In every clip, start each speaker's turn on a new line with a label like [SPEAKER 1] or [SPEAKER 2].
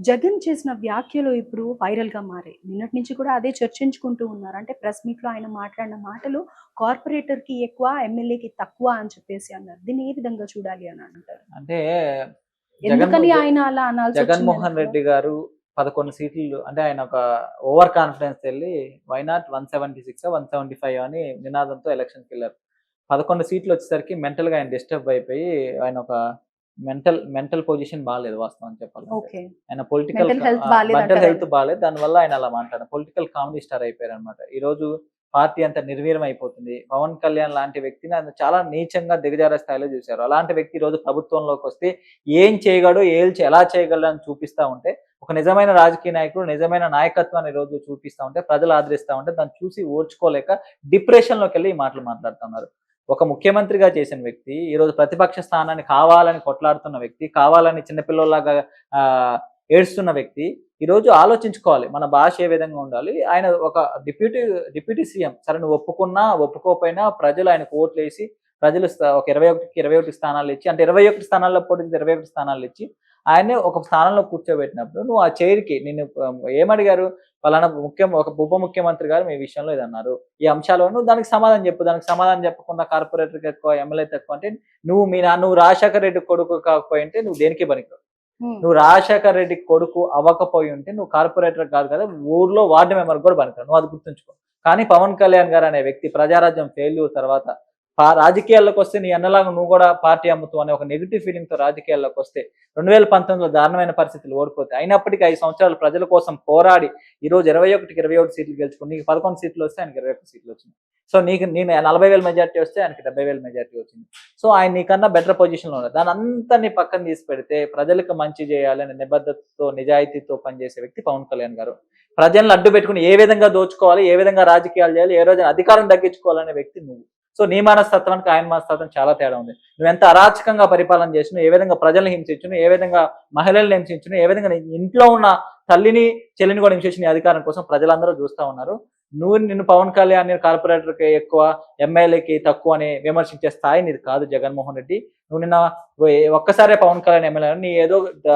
[SPEAKER 1] జగన్ చేసిన వ్యాఖ్యలు ఇప్పుడు వైరల్‌గా మారాయి. నిన్నటి నుంచి కూడా అదే చర్చించుకుంటూ ఉన్నారు. అంటే ప్రెస్ మీట్‌లో ఆయన మాట్లాడిన మాటలు కార్పొరేటర్‌కి ఎక్కువ, ఎమ్మెల్యేకి తక్కువ అని చెప్పేసి అన్నారు. దీన్ని ఏ విధంగా చూడాలి అని అంటారు?
[SPEAKER 2] అంటే జగన్
[SPEAKER 1] ఎందుకని
[SPEAKER 2] జ
[SPEAKER 1] ఆయన అలా అనాల్సొచ్చింది
[SPEAKER 2] జగన్మోహన్
[SPEAKER 1] వెనకాల?
[SPEAKER 2] రెడ్డి గారు 11 సీట్లు అంటే ఆయన ఒక ఓవర్ కాన్ఫిడెన్స్ ఎళ్లి వై నాట్ 176 175 అని నినాదంతో ఎలక్షన్‌కెళ్లారు. 11 సీట్లు వచ్చేసరికి మెంటల్‌గా ఆయన డిస్టర్బ్ అయిపోయి ఆయన ఒక మెంటల్ పొజిషన్ బాలేదు వాస్తవానికి చెప్పాలంటే.
[SPEAKER 1] ఓకే.
[SPEAKER 2] ఆయన
[SPEAKER 1] మెంటల్ హెల్త్
[SPEAKER 2] మెంటల్
[SPEAKER 1] బాలేదంటారాయన?
[SPEAKER 2] హెల్త్ బాలేదు. దానివల్ల ఆయన అలా మాట్లాడారు. పొలిటికల్ కామెడీ స్టార్ అయిపోయారన్నమాట. ఈరోజు పార్టీ అంతా నిర్వీర్యం అయిపోతుంది. పవన్ కళ్యాణ్ లాంటి వ్యక్తిని ఆయన చాలా నీచంగా దిగజారే స్థాయిలో చూసారు. అలాంటి వ్యక్తి ఈరోజు ప్రభుత్వంలోకొస్తే ఏం చేయగలడు, ఎలా చేయగలడు అని చూపిస్తా ఉంటే, ఒక నిజమైన రాజకీయ నాయకుడు, నిజమైన నాయకత్వాన్ని ఈరోజు చూపిస్తా ఉంటే, ప్రజలు ఆదరిస్తా ఉంటే, దాన్ని చూసి ఓర్చుకోలేక డిప్రెషన్‌లోకెళ్ళి ఈ మాటలు మాట్లాడుతున్నారు. ఒక ముఖ్యమంత్రిగా చేసిన వ్యక్తి, ఈరోజు ప్రతిపక్ష స్థానాన్ని కావాలని కొట్లాడుతున్న వ్యక్తి, కావాలని చిన్న పిల్లోల్లాగా ఆహ్, ఏడుస్తున్న వ్యక్తి, ఈరోజు ఆలోచించుకోవాలి. మన భాష ఏ విధంగా ఉండాలి. ఆయన ఒక డిప్యూటీ సీఎం. సరే నువ్వు ఒప్పుకున్నా, ఒప్పుకోకపోయినా ప్రజలు ఆయనకు ఓట్లేసి, ప్రజలు ఒక 21కి 21 స్థానాలిచ్చి అంటే 21 స్థానాల్లో పోటీకి 21 స్థానాలిచ్చి, ఆయన్నే ఒక స్థానంలో కూర్చోబెట్టినప్పుడు నువ్వు ఆ చైర్‌కి నిన్ను ఏమడిగారు? పలానా ఒక ఉప ముఖ్యమంత్రి గారు మీ విషయంలో ఇదన్నారు. ఈ అంశాలు నువ్వు దానికి సమాధానం చెప్పు. దానికి సమాధానం చెప్పకుండా కార్పొరేటర్‌కి ఎక్కువ, ఎమ్మెల్యే‌కి తక్కువ అంటే నువ్వు రాజశేఖర్ రెడ్డి కొడుకు కాకపోయుంటే నువ్వు దేనికి పనికిరావు.
[SPEAKER 1] హ్మ్.
[SPEAKER 2] నువ్వు రాజశేఖర్ రెడ్డి కొడుకు అవ్వకపోయుంటే నువ్వు కార్పొరేటర్ కాదు కదా! ఊర్లో వార్డ్ మెంబర్‌కి కూడా పనికిరావు. నువ్వు అది గుర్తుంచుకో. కానీ పవన్ కళ్యాణ్ గారు అనే వ్యక్తి ప్రజారాజ్యం ఫెయిల్యూర్ తర్వాత రాజకీయాల్లోకొస్తే నీ అన్నలాగా నువ్వు కూడా పార్టీ అమ్ముతావు అనే ఒక నెగెటివ్ ఫీలింగ్‌తో రాజకీయాల్లోకొస్తే 2019లో దారుణమైన పరిస్థితులు ఓడిపోతే అయినప్పటికీ 5 సంవత్సరాలు ప్రజల కోసం పోరాడి ఈరోజు 21కి 21 సీట్లు గెలుచుకొని నీకు 11 సీట్లు వస్తే ఆయనకి 21 సీట్లు వచ్చినాయి. సో నేను 40,000 మెజారిటీ వస్తే ఆయనకి 70,000 మెజారిటీ వచ్చింది. సో ఆయన నీకన్నా బెటర్ పొజిషన్‌లో ఉన్నారు. దానంతటిని పక్కన తీసి పెడితే ప్రజలకు మంచి చేయాలనే నిబద్ధతతో, నిజాయితీతో పనిచేసే వ్యక్తి పవన్ కళ్యాణ్ గారు. ప్రజలను అడ్డు పెట్టుకొని ఏ విధంగా దోచుకోవాలి, ఏ విధంగా రాజకీయాలు చేయాలి, ఏ రోజున అధికారం దక్కించుకోవాలనే వ్యక్తి నువ్వు. సో నీ మనస్తత్వానికి ఆయన మనస్తత్వం చాలా తేడా ఉంది. నువ్వెంత అరాచకంగా పరిపాలన చేసినావు, ఏ విధంగా ప్రజల్ని హింసించినావు, ఏ విధంగా మహిళల్ని హింసించినావు, ఏ విధంగా నీ ఇంట్లో ఉన్న తల్లిని, చెల్లిని కూడా హింసించిన నీ అధికారం కోసం ప్రజలందరూ చూస్తా ఉన్నారు. నిన్ను పవన్ కళ్యాణ్ కార్పొరేటర్‌కి ఎక్కువ, ఎమ్మెల్యేకి తక్కువ అని విమర్శించే స్థాయి నీది కాదు జగన్మోహన్ రెడ్డి. నువ్వు నిన్న ఒక్కసారే పవన్ కళ్యాణ్ ఎమ్మెల్యే నీ ఏదో ద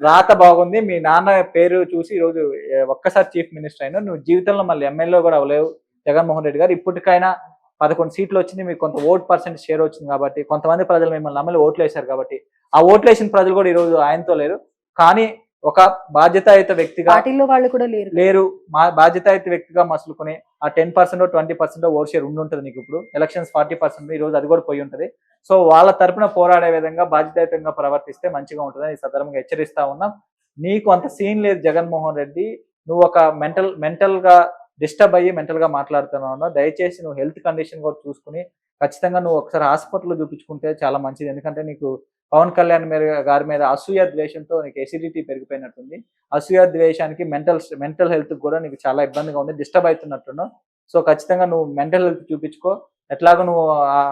[SPEAKER 2] రాత బాగుంది. మీ నాన్న పేరు చూసి ఈరోజు ఒక్కసారి చీఫ్ మినిస్టర్ అయినావు. నువ్వు జీవితంలో మళ్ళీ ఎమ్మెల్యే కూడా అవ్వలేవు జగన్మోహన్ రెడ్డి గారు. ఇప్పటికైనా 11 సీట్లు వచ్చింది. మీకు కొంత ఓట్ పర్సెంట్ షేర్ వచ్చింది కాబట్టి, కొంతమంది ప్రజలు మిమ్మల్ని నమ్మి ఓట్లేశారు కాబట్టి, ఆ ఓట్లేసిన ప్రజలు కూడా ఈరోజు ఆయనతో లేరు. కానీ ఒక బాధ్యతాయుత వ్యక్తిగా
[SPEAKER 1] పార్టీలో వాళ్ళు కూడా లేరు కదా!
[SPEAKER 2] లేరు. మా బాధ్యతాయుత వ్యక్తిగా మసులుకొని ఆ 10% 20% ఓట్ షేర్ ఉండుంటది నీకిప్పుడు. ఎలక్షన్స్ 40% ఈరోజు అది కూడా పోయి ఉంటది. సో వాళ్ళ తరపున పోరాడే విధంగా బాధ్యతాయుతంగా ప్రవర్తిస్తే మంచిగా ఉంటదని ఈ సందర్భంగా హెచ్చరిస్తా ఉన్నాం. నీకు అంత సీన్ లేదు జగన్మోహన్ రెడ్డి. నువ్వు ఒక మెంటల్‌గా డిస్టర్బ్ అయ్యి మెంటల్‌గా మాట్లాడుతున్నావు. దయచేసి నువ్వు హెల్త్ కండిషన్ కూడా చూసుకొని ఖచ్చితంగా నువ్వు ఒకసారి హాస్పిటల్‌లో చూపించుకుంటే చాలా మంచిది. ఎందుకంటే నీకు పవన్ కళ్యాణ్ గారి మీద అసూయ, ద్వేషంతో నీకు ఎసిడిటీ పెరిగిపోయినట్టుంది. అసూయ, ద్వేషానికి మెంటల్ హెల్త్‌కి కూడా నీకు చాలా ఇబ్బందిగా ఉంది. డిస్టర్బ్ అయితున్నట్టున్నావు. సో ఖచ్చితంగా నువ్వు మెంటల్ హెల్త్ చూపించుకో. ఎట్లాగో నువ్వు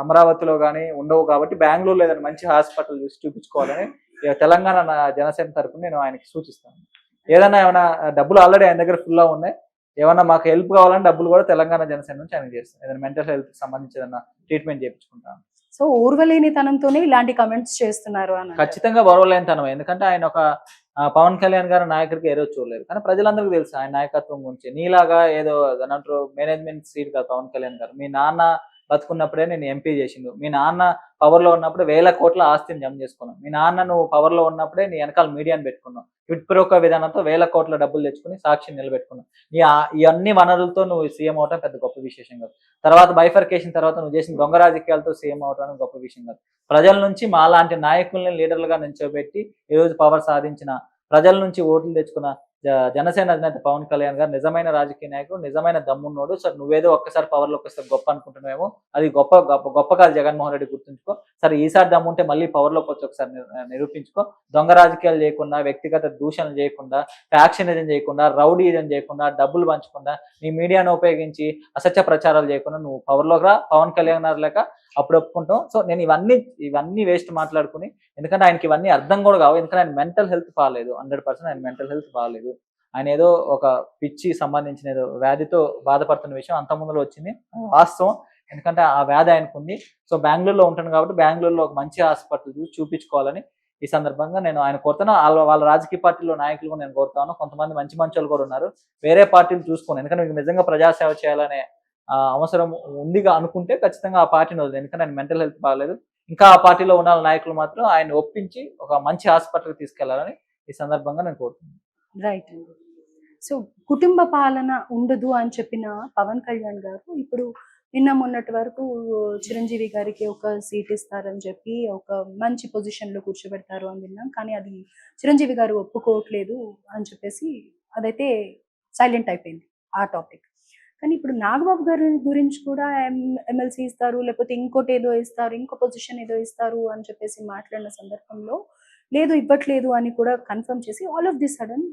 [SPEAKER 2] అమరావతిలో గాని ఉండవు కాబట్టి బెంగుళూరులో ఏదైనా మంచి హాస్పిటల్ చూసి చూపించుకోవాలని తెలంగాణ జనసేన తరపున నేను ఆయనకి సూచిస్తాను. ఏమన్నా డబ్బులు ఆల్రెడీ ఆయన దగ్గర ఫుల్‌గా ఉన్నాయి. ఏమన్నా మాకు హెల్ప్ కావాలంటే డబ్బులు కూడా తెలంగాణ జనసేన నుంచి ఆయనకి చేస్తాం. ఏదైనా మెంటల్ హెల్త్‌కి సంబంధించి ఏదైనా ట్రీట్మెంట్ చేపించుకుంటాను.
[SPEAKER 1] సో, ఓర్వలేనితనంతోనే ఇలాంటి కామెంట్స్ చేస్తున్నారు అని అంటారు.
[SPEAKER 2] ఖచ్చితంగా ఓర్వలేనితనమే. ఎందుకంటే ఆయన ఒక పవన్ కళ్యాణ్ గారి నాయకుడికి ఏ రోజు చూడలేదు. కానీ ప్రజలందరికీ తెలుసు ఆయన నాయకత్వం గురించి. నీలాగా ఏదో దాన్నేమంటారు మేనేజ్‌మెంట్ సీట్ కాదు పవన్ కళ్యాణ్ గారు. మీ నాన్న బతుకున్నప్పుడే నిన్ను ఎంపీ చేసిండు. మీ నాన్న పవర్‌లో ఉన్నప్పుడు వేల కోట్ల ఆస్తిని జమ చేసుకున్నావు. మీ నాన్న నువ్వు పవర్‌లో ఉన్నప్పుడే నీ వెనకాల మీడియాని పెట్టుకున్నావు. క్విడ్ ప్రోకో విధానంతో వేల కోట్ల డబ్బులు తెచ్చుకొని సాక్షిని నిలబెట్టుకున్నావు. ఈ అన్ని వనరులతో నువ్వు సీఎం అవ్వటం పెద్ద గొప్ప విశేషం కాదు. తర్వాత బైఫర్కేషన్ తర్వాత నువ్వు చేసిన దొంగ రాజకీయాలతో సీఎం అవ్వడం గొప్ప విషయం కాదు. ప్రజల నుంచి మాలాంటి నాయకుల్ని లీడర్లుగా నిల్చోబెట్టి ఈరోజు పవర్ సాధించిన, ప్రజల నుంచి ఓట్లు తెచ్చుకున్న జనసేన అధినేత పవన్ కళ్యాణ్ గారు నిజమైన రాజకీయ నాయకుడు, నిజమైన దమ్మున్నోడు. సరే నువ్వేదో ఒక్కసారి పవర్‌లోకి వస్తే గొప్ప అనుకుంటున్నావేమో. అది గొప్ప కాదు జగన్మోహన్ రెడ్డి గుర్తుంచుకో. సరే ఈసారి దమ్ముంటే మళ్ళీ పవర్‌లోకి వచ్చి ఒకసారి నిరూపించుకో. దొంగ రాజకీయాలు చేయకుండా, వ్యక్తిగత దూషణలు చేయకుండా, ఫ్యాక్షనిజం చేయకుండా, రౌడీయిజం చేయకుండా, డబ్బులు పంచకుండా, నీ మీడియాను ఉపయోగించి అసత్య ప్రచారాలు చేయకుండా నువ్వు పవర్‌లోకి రా. పవన్ కళ్యాణ్ గారు లెక్క అప్పుడు ఒప్పుకుంటాం. సో నేను ఇవన్నీ వేస్ట్ మాట్లాడుకొని ఎందుకంటే ఆయనకి ఇవన్నీ అర్థం కూడా కావు. ఎందుకంటే ఆయన మెంటల్ హెల్త్ బాలేదు. 100% ఆయన మెంటల్ హెల్త్ బాలేదు. ఆయన ఏదో ఒక పిచ్చి సంబంధించిన ఏదో వ్యాధితో బాధపడుతున్న విషయం అంతకుముందులో వచ్చింది. వాస్తవం. ఎందుకంటే ఆ వ్యాధి ఆయనకుంది. సో బెంగుళూరులో ఉంటాను కాబట్టి బెంగుళూరులో ఒక మంచి హాస్పిటల్ చూసి చూపించుకోవాలని ఈ సందర్భంగా నేను ఆయన కోరుతాను. వాళ్ళ రాజకీయ పార్టీలో నాయకులు కూడా నేను కోరుతాను. కొంతమంది మంచి మంచోళ్ళు కూడా ఉన్నారు. వేరే పార్టీలు చూసుకోండి. ఎందుకంటే మీకు నిజంగా ప్రజాసేవ చేయాలనే అవసరం ఉందిగా అనుకుంటే ఖచ్చితంగా ఆ పార్టీని వదిలేయండి. ఎందుకంటే ఆయన మెంటల్ హెల్త్ బాగాలేదు. ఇంకా ఆ పార్టీలో ఉన్న నాయకులు మాత్రం ఆయన్ని ఒప్పించి ఒక మంచి హాస్పిటల్‌కి తీసుకెళ్లాలని ఈ సందర్భంగా నేను కోరుతున్నాను.
[SPEAKER 1] రైట్ అండి. సో, కుటుంబ పాలన ఉండదు అని చెప్పిన పవన్ కళ్యాణ్ గారు ఇప్పుడు నిన్న మొన్నటి వరకు చిరంజీవి గారికి ఒక సీట్ ఇస్తారని చెప్పి ఒక మంచి పొజిషన్‌లో కూర్చోబెడతారు అని విన్నాం. కానీ అది చిరంజీవి గారు ఒప్పుకోవట్లేదు అని చెప్పేసి అదైతే సైలెంట్ అయిపోయింది ఆ టాపిక్. కానీ ఇప్పుడు నాగబాబు గారి గురించి కూడా ఎమ్మెల్సీ ఇస్తారు, లేకపోతే ఇంకోటేదో ఇస్తారు, ఇంకో పొజిషన్ ఏదో ఇస్తారు అని చెప్పేసి మాట్లాడిన సందర్భంలో లేదు ఇవ్వట్లేదు అని కూడా కన్ఫర్మ్ చేసి ఆల్ ఆఫ్ ది సడన్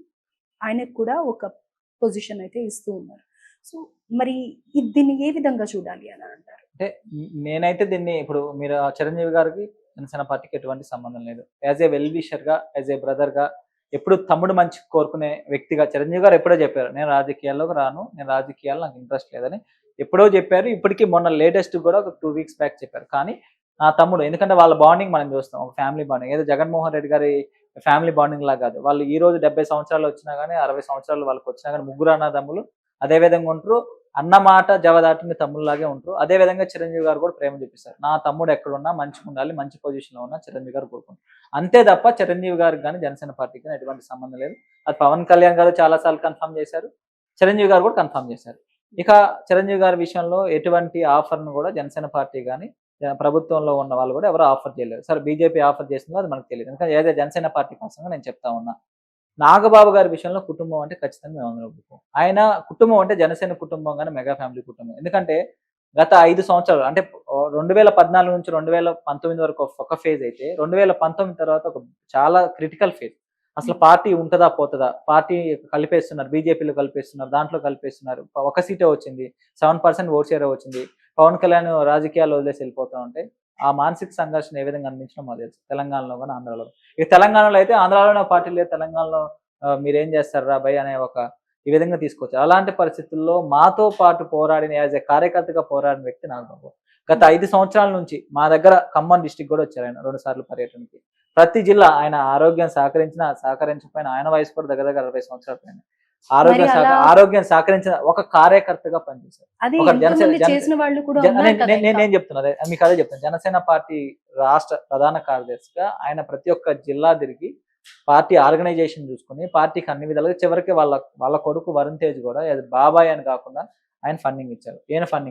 [SPEAKER 1] ఆయనకు కూడా ఒక పొజిషన్ అయితే ఇస్తూ ఉన్నారు. సో, మరి దీన్ని ఏ విధంగా చూడాలి అని అంటారు?
[SPEAKER 2] అంటే నేనైతే దీన్ని ఇప్పుడు మీరు చిరంజీవి గారికి జనసేన పార్టీకి ఎటువంటి సంబంధం లేదు. యాజ్ ఏ వెల్ విషర్‌గా, యాజ్ ఏ బ్రదర్‌గా ఎప్పుడు తమ్ముడు మంచి కోరుకునే వ్యక్తిగా చిరంజీవి గారు ఎప్పుడో చెప్పారు. నేను రాజకీయాల్లోకి రాను. నేను రాజకీయాల్లో నాకు ఇంట్రెస్ట్ లేదని ఎప్పుడో చెప్పారు. ఇప్పటికి మొన్న లేటెస్ట్ కూడా ఒక 2 వీక్స్ బ్యాక్ చెప్పారు. కానీ నా తమ్ముడు ఎందుకంటే వాళ్ళ బాండింగ్ మనం చూస్తాం. ఒక ఫ్యామిలీ బాండింగ్. ఏదో జగన్మోహన్ రెడ్డి గారి ఫ్యామిలీ బాండింగ్ లాగా కాదు. వాళ్ళు ఈ రోజు 70 సంవత్సరాలు వచ్చినా గాని, 60 సంవత్సరాలు వాళ్ళకొచ్చినా గాని ముగ్గురు అన్నదమ్ములు అదే విధంగా ఉంటరు. అన్న మాట జవదాటిన తమ్ముళ్ళలాగే ఉంటారు. అదే విధంగా చిరంజీవి గారు కూడా ప్రేమ చూపిస్తారు. నా తమ్ముడు ఎక్కడున్నా మంచిగుండాలి, మంచి పొజిషన్‌లో ఉన్నా చిరంజీవి గారు కోరుకుంటారు. అంతే తప్ప చిరంజీవి గారికి గాని, జనసేన పార్టీకి గాని ఎటువంటి సంబంధం లేదు. అది పవన్ కళ్యాణ్ గారు చాలా సార్లు కన్ఫర్మ్ చేశారు. చిరంజీవి గారు కూడా కన్ఫర్మ్ చేశారు. ఇక చిరంజీవి గారి విషయంలో ఎటువంటి ఆఫర్‌ను కూడా జనసేన పార్టీ గాని, ప్రభుత్వంలో ఉన్న వాళ్ళు కూడా ఎవరు ఆఫర్ చేయలేరు. సరే బీజేపీ ఆఫర్ చేసిందో అది మనకు తెలీదు. ఎందుకంటే ఏదో జనసేన పార్టీ కోసంగా నేను చెప్తా ఉన్నా. నాగబాబు గారి విషయంలో కుటుంబం అంటే ఖచ్చితంగా మేమందరం ఒప్పుకోం. ఆయన కుటుంబం అంటే జనసేన కుటుంబం గాని, మెగా ఫ్యామిలీ కుటుంబం. ఎందుకంటే గత 5 సంవత్సరాలు అంటే 2014 నుంచి 2019 వరకు ఒక ఫేజ్ అయితే 2019 తర్వాత ఒక చాలా క్రిటికల్ ఫేజ్. అసలు పార్టీ ఉంటదా? పోతదా? పార్టీ కలిపేస్తున్నారు. బీజేపీలో కలిపేస్తున్నారు. దాంట్లో కలిపేస్తున్నారు. ఒక సీటే వచ్చింది. 7% ఓట్ షేరే వచ్చింది. పవన్ కళ్యాణ్ రాజకీయాల్లో వదిలేసి వెళ్ళిపోతా ఉంటే ఆ మానసిక సంఘర్షణ ఏ విధంగా అనిపించినా మాకు తెలుసు. తెలంగాణలో గాని, ఆంధ్రాలో. ఇక తెలంగాణలో అయితే ఆంధ్రాలోనే పార్టీ లేదు. తెలంగాణలో మీరేం చేస్తార్రా భయ్ అనే ఒక ఈ విధంగా తీసుకొచ్చారు. అలాంటి పరిస్థితుల్లో మాతో పాటు పోరాడిన యాజ్ ఏ కార్యకర్తగా పోరాడిన వ్యక్తి నాగబాబు. గత 5 సంవత్సరాల నుంచి మా దగ్గర ఖమ్మం డిస్ట్రిక్ట్ కూడా వచ్చారు ఆయన 2 సార్లు పర్యటనకి. ప్రతి జిల్లా ఆయన ఆరోగ్యం సహకరించినా, సహకరించకపోయినా ఆయన వయసు కూడా దగ్గర దగ్గర 60 సంవత్సరాల పైన.
[SPEAKER 1] మరి అలా
[SPEAKER 2] ఆరోగ్యం సహకరించిన ఒక కార్యకర్తగా పనిచేశారు.
[SPEAKER 1] అది
[SPEAKER 2] ఒక
[SPEAKER 1] ఎంతోమంది చేసిన వాళ్ళు కూడా
[SPEAKER 2] జన
[SPEAKER 1] ఉన్నారు కదా ఇంకా.
[SPEAKER 2] నేను చెప్తున్నా మీకు అదే చెప్తాను. జనసేన పార్టీ రాష్ట్ర ప్రధాన కార్యదర్శిగా ఆయన ప్రతి ఒక్క జిల్లా తిరిగి పార్టీ ఆర్గనైజేషన్ చూసుకొని పార్టీకి అన్ని విధాలుగా చివరికి వాళ్ళ కొడుకు వరుణ్ తేజ్ కూడా బాబాయ్ అని కాకుండా ఆయన ఫండింగ్ ఇచ్చారు. ఈయన ఫండింగ్